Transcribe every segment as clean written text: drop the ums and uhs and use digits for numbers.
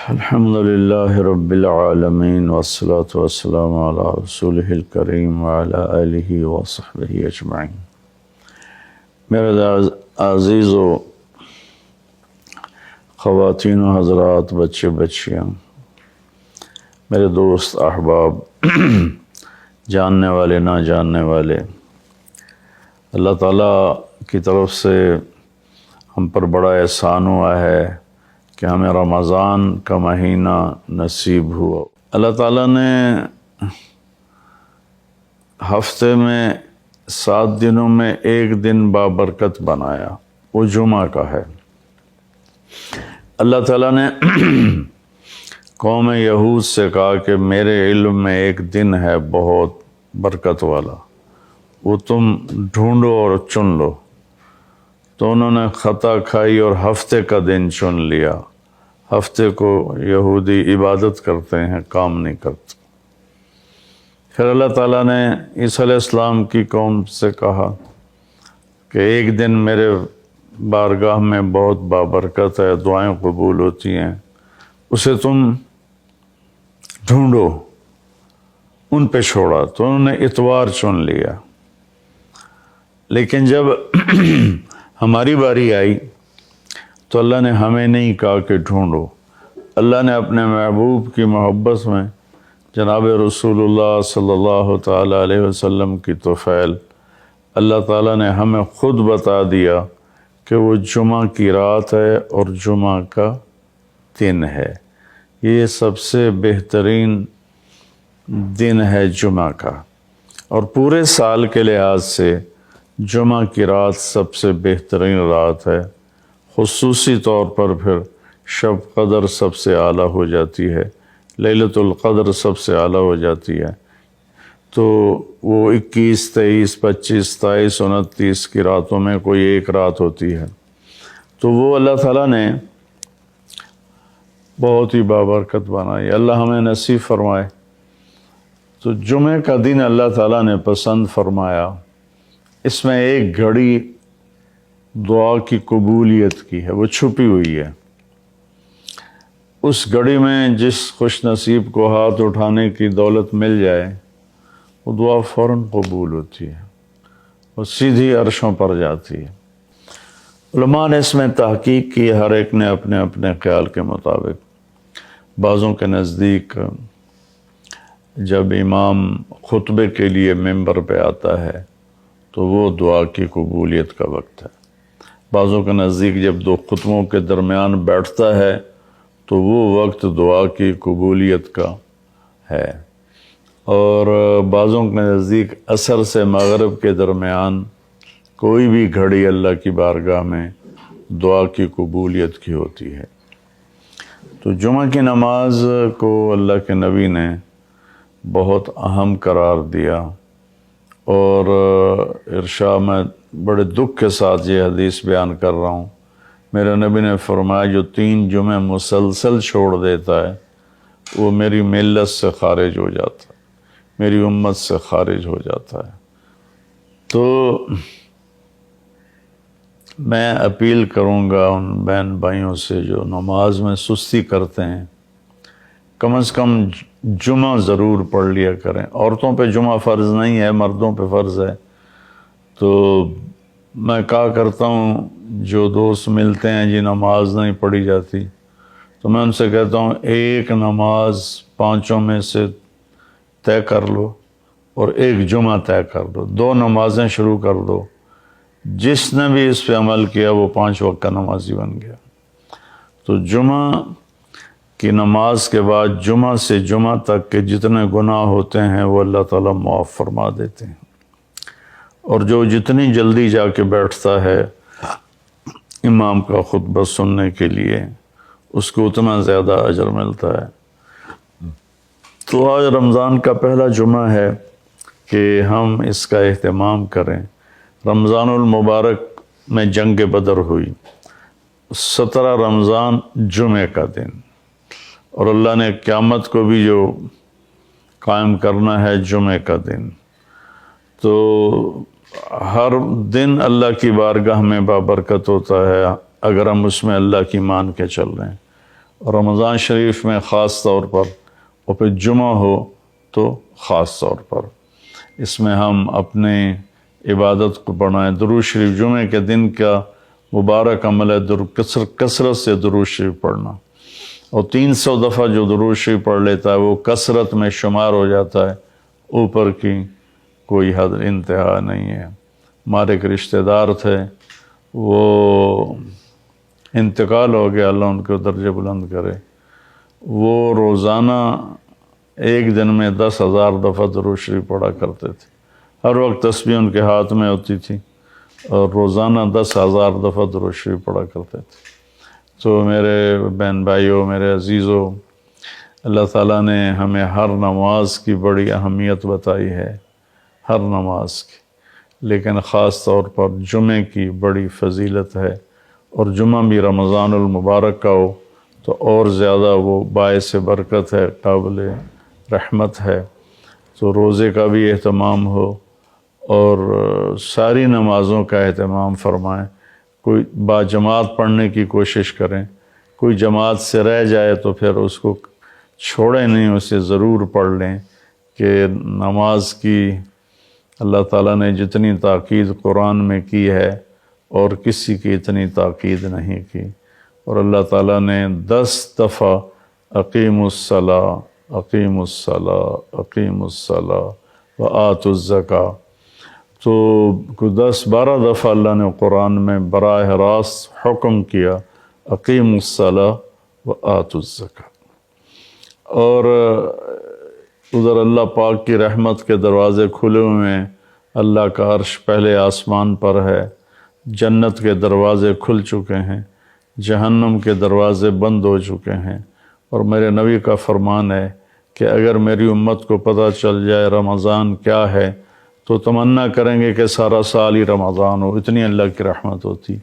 الحمد لله رب العالمين والصلاة والسلام على رسوله الكريم وعلى آله وصحبه أجمعين. میرے عزیز و خواتین و حضرات، بچے بچیاں، میرے دوست احباب، جاننے والے نہ جاننے والے، اللہ تعالیٰ کی طرف سے ہم پر بڑا احسان ہوا ہے کہ ہمیں رمضان کا مہینہ نصیب ہوا۔ اللہ تعالیٰ نے ہفتے میں 7 دنوں میں ایک دن بابرکت بنایا، وہ جمعہ کا ہے۔ اللہ تعالیٰ نے قوم یہود سے کہا کہ میرے علم میں ایک دن ہے بہت برکت والا، وہ تم ڈھونڈو اور چن لو۔ تو انہوں نے خطا کھائی اور ہفتے کا دن چن لیا۔ ہفتے کو یہودی عبادت کرتے ہیں، کام نہیں کرتے۔ پھر اللہ تعالیٰ نے عیسیٰ علیہ السلام کی قوم سے کہا کہ ایک دن میرے بارگاہ میں بہت بابرکت ہے، دعائیں قبول ہوتی ہیں، اسے تم ڈھونڈو۔ ان پہ چھوڑا تو انہوں نے اتوار چن لیا۔ لیکن جب ہماری باری آئی تو اللہ نے ہمیں نہیں کہا کہ ڈھونڈو۔ اللہ نے اپنے محبوب کی محبت میں جناب رسول اللہ صلی اللہ تعالیٰ علیہ وسلم کی طفیل اللہ تعالیٰ نے ہمیں خود بتا دیا کہ وہ جمعہ کی رات ہے اور جمعہ کا دن ہے۔ یہ سب سے بہترین دن ہے جمعہ کا، اور پورے سال کے لحاظ سے جمعہ کی رات سب سے بہترین رات ہے۔ خصوصی طور پر پھر شب قدر سب سے اعلیٰ ہو جاتی ہے، لیلۃ القدر سب سے اعلیٰ ہو جاتی ہے۔ تو وہ 21، 23، 25، 27، 29 کی راتوں میں کوئی ایک رات ہوتی ہے، تو وہ اللہ تعالیٰ نے بہت ہی بابرکت بنائی۔ اللہ ہمیں نصیب فرمائے۔ تو جمعہ کا دن اللہ تعالیٰ نے پسند فرمایا۔ اس میں ایک گھڑی دعا کی قبولیت کی ہے، وہ چھپی ہوئی ہے۔ اس گھڑی میں جس خوش نصیب کو ہاتھ اٹھانے کی دولت مل جائے، وہ دعا فوراً قبول ہوتی ہے، وہ سیدھی عرشوں پر جاتی ہے۔ علماء نے اس میں تحقیق کی، ہر ایک نے اپنے اپنے خیال کے مطابق۔ بعضوں کے نزدیک جب امام خطبے کے لیے ممبر پہ آتا ہے تو وہ دعا کی قبولیت کا وقت ہے۔ بعضوں کے نزدیک جب 2 خطبوں کے درمیان بیٹھتا ہے تو وہ وقت دعا کی قبولیت کا ہے، اور بعضوں کے نزدیک عصر سے مغرب کے درمیان کوئی بھی گھڑی اللہ کی بارگاہ میں دعا کی قبولیت کی ہوتی ہے۔ تو جمعہ کی نماز کو اللہ کے نبی نے بہت اہم قرار دیا، اور ارشاد میں بڑے دکھ کے ساتھ یہ حدیث بیان کر رہا ہوں۔ میرے نبی نے فرمایا جو 3 جمعے مسلسل چھوڑ دیتا ہے وہ میری ملت سے خارج ہو جاتا ہے، میری امت سے خارج ہو جاتا ہے۔ تو میں اپیل کروں گا ان بہن بھائیوں سے جو نماز میں سستی کرتے ہیں، کم از کم جمعہ ضرور پڑھ لیا کریں۔ عورتوں پہ جمعہ فرض نہیں ہے، مردوں پہ فرض ہے۔ تو میں کہا کرتا ہوں، جو دوست ملتے ہیں جی نماز نہیں پڑھی جاتی، تو میں ان سے کہتا ہوں ایک نماز 5 میں سے طے کر لو اور ایک جمعہ طے کر دو، 2 نمازیں شروع کر دو۔ جس نے بھی اس پہ عمل کیا وہ 5 وقت کا نمازی بن گیا۔ تو جمعہ کی نماز کے بعد جمعہ سے جمعہ تک کے جتنے گناہ ہوتے ہیں وہ اللہ تعالیٰ معاف فرما دیتے ہیں، اور جو جتنی جلدی جا کے بیٹھتا ہے امام کا خطبہ سننے کے لیے، اس کو اتنا زیادہ اجر ملتا ہے۔ تو آج رمضان کا پہلا جمعہ ہے کہ ہم اس کا اہتمام کریں۔ رمضان المبارک میں جنگ بدر ہوئی، 17 رمضان جمعے کا دن، اور اللہ نے قیامت کو بھی جو قائم کرنا ہے جمعے کا دن۔ تو ہر دن اللہ کی بارگاہ میں بابرکت ہوتا ہے اگر ہم اس میں اللہ کی مان کے چل رہے ہیں۔ اور رمضان شریف میں خاص طور پر، اور پھر جمعہ ہو تو خاص طور پر اس میں ہم اپنے عبادت کو بڑھائیں۔ درود شریف جمعے کے دن کا مبارک عمل ہے کثرت سے درود شریف پڑھنا، اور 300 دفعہ جو درود شریف پڑھ لیتا ہے وہ کثرت میں شمار ہو جاتا ہے، اوپر کی کوئی حد انتہا نہیں ہے۔ ہمارے ایک رشتہ دار تھے، وہ انتقال ہو گیا، اللہ ان کو درجہ بلند کرے۔ وہ روزانہ ایک دن میں 10,000 دفعہ درود شریف پڑھا کرتے تھے، ہر وقت تسبیح ان کے ہاتھ میں ہوتی تھی، اور روزانہ 10,000 دفعہ درود شریف پڑھا کرتے تھے۔ تو میرے بہن بھائیوں، میرے عزیزوں، اللہ تعالیٰ نے ہمیں ہر نماز کی بڑی اہمیت بتائی ہے، ہر نماز کی، لیکن خاص طور پر جمعے کی بڑی فضیلت ہے، اور جمعہ بھی رمضان المبارک کا ہو تو اور زیادہ وہ باعث برکت ہے، قابل رحمت ہے۔ تو روزے کا بھی اہتمام ہو، اور ساری نمازوں کا اہتمام فرمائیں، کوئی باجماعت پڑھنے کی کوشش کریں، کوئی جماعت سے رہ جائے تو پھر اس کو چھوڑیں نہیں، اسے ضرور پڑھ لیں، کہ نماز کی اللہ تعالیٰ نے جتنی تاکید قرآن میں کی ہے اور کسی کی اتنی تاکید نہیں کی۔ اور اللہ تعالیٰ نے 10 دفعہ اقیم الصلاۃ، اقیم الصلاۃ، اقیم الصلاۃ وآتوا الزکاۃ، تو 10-12 دفعہ اللہ نے قرآن میں براہ راست حکم کیا اقیم الصلاۃ وآتوا الزکاۃ۔ اور ادھر اللہ پاک کی رحمت کے دروازے کھلے ہوئے ہیں، اللہ کا عرش پہلے آسمان پر ہے، جنت کے دروازے کھل چکے ہیں، جہنم کے دروازے بند ہو چکے ہیں۔ اور میرے نبی کا فرمان ہے کہ اگر میری امت کو پتہ چل جائے رمضان کیا ہے تو تمنا کریں گے کہ سارا سال ہی رمضان ہو، اتنی اللہ کی رحمت ہوتی۔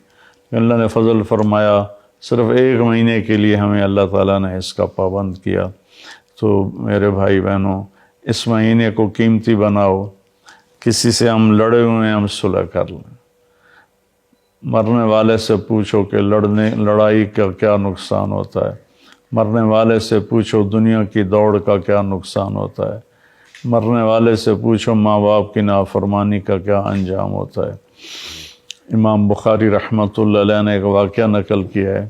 اللہ نے فضل فرمایا، صرف 1 مہینے کے لیے ہمیں اللہ تعالیٰ نے اس کا پابند کیا۔ تو میرے بھائی بہنوں، اس مہینے کو قیمتی بناؤ، کسی سے ہم لڑے ہوئے ہیں ہم صلح کر لیں، مرنے والے سے پوچھو کہ لڑائی کا کیا نقصان ہوتا ہے، مرنے والے سے پوچھو دنیا کی دوڑ کا کیا نقصان ہوتا ہے، مرنے والے سے پوچھو ماں باپ کی نافرمانی کا کیا انجام ہوتا ہے۔ امام بخاری رحمۃ اللہ علیہ نے ایک واقعہ نقل کیا ہے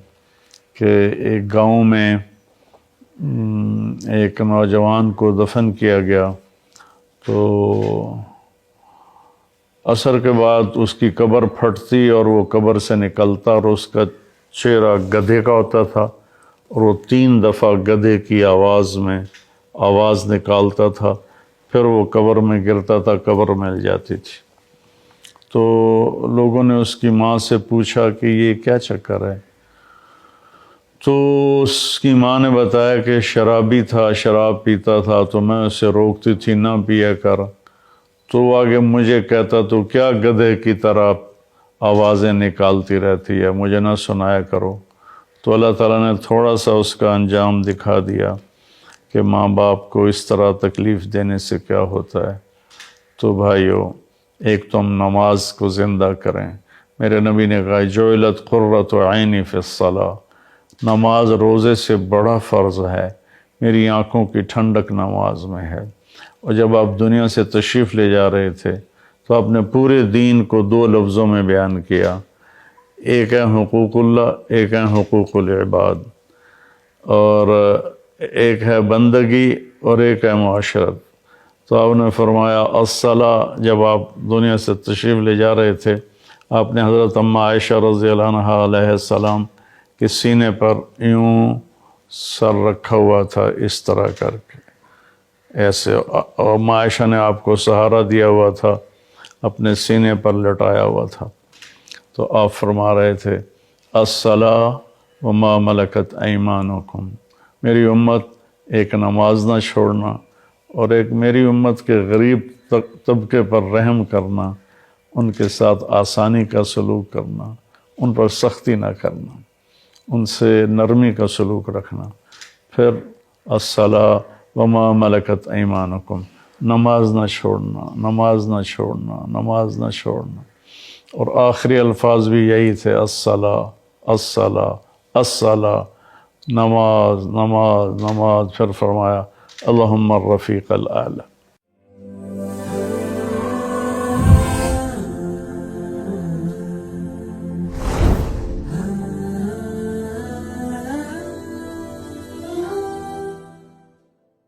کہ ایک گاؤں میں ایک نوجوان کو دفن کیا گیا، تو عصر کے بعد اس کی قبر پھٹتی اور وہ قبر سے نکلتا، اور اس کا چہرہ گدھے کا ہوتا تھا، اور وہ 3 دفعہ گدھے کی آواز نکالتا تھا، پھر وہ قبر میں گرتا تھا، قبر مل جاتی تھی۔ تو لوگوں نے اس کی ماں سے پوچھا کہ یہ کیا چکر ہے؟ تو اس کی ماں نے بتایا کہ شرابی تھا، شراب پیتا تھا، تو میں اسے روکتی تھی نہ پیا کر، تو وہ آگے مجھے کہتا تو کیا گدھے کی طرح آوازیں نکالتی رہتی ہے، مجھے نہ سنایا کرو۔ تو اللہ تعالیٰ نے تھوڑا سا اس کا انجام دکھا دیا کہ ماں باپ کو اس طرح تکلیف دینے سے کیا ہوتا ہے۔ تو بھائیو، ایک تو ہم نماز کو زندہ کریں۔ میرے نبی نے کہا جعلت قرۃ عینی فی الصلاۃ، نماز روزے سے بڑا فرض ہے، میری آنکھوں کی ٹھنڈک نماز میں ہے۔ اور جب آپ دنیا سے تشریف لے جا رہے تھے تو آپ نے پورے دین کو 2 لفظوں میں بیان کیا، ایک ہے حقوق اللہ، ایک ہے حقوق العباد، اور ایک ہے بندگی اور ایک ہے معاشرت۔ تو آپ نے فرمایا الصلاۃ، جب آپ دنیا سے تشریف لے جا رہے تھے آپ نے حضرت اماں عائشہ رضی اللہ عنہا علیہ السلام کے سینے پر یوں سر رکھا ہوا تھا، اس طرح کر کے ایسے، اور اماں عائشہ نے آپ کو سہارا دیا ہوا تھا، اپنے سینے پر لٹایا ہوا تھا۔ تو آپ فرما رہے تھے الصلاۃ وما ملکت ایمانکم، میری امت ایک نماز نہ چھوڑنا، اور ایک میری امت کے غریب طبقے پر رحم کرنا، ان کے ساتھ آسانی کا سلوک کرنا، ان پر سختی نہ کرنا، ان سے نرمی کا سلوک رکھنا۔ پھر الصلاۃ وما ملکت ایمانکم، نماز نہ چھوڑنا، نماز نہ چھوڑنا، نماز نہ چھوڑنا۔ اور آخری الفاظ بھی یہی تھے الصلاۃ الصلاۃ الصلاۃ۔ نماز نماز نماز، پھر فرمایا اللہم الرفیق الاعلی۔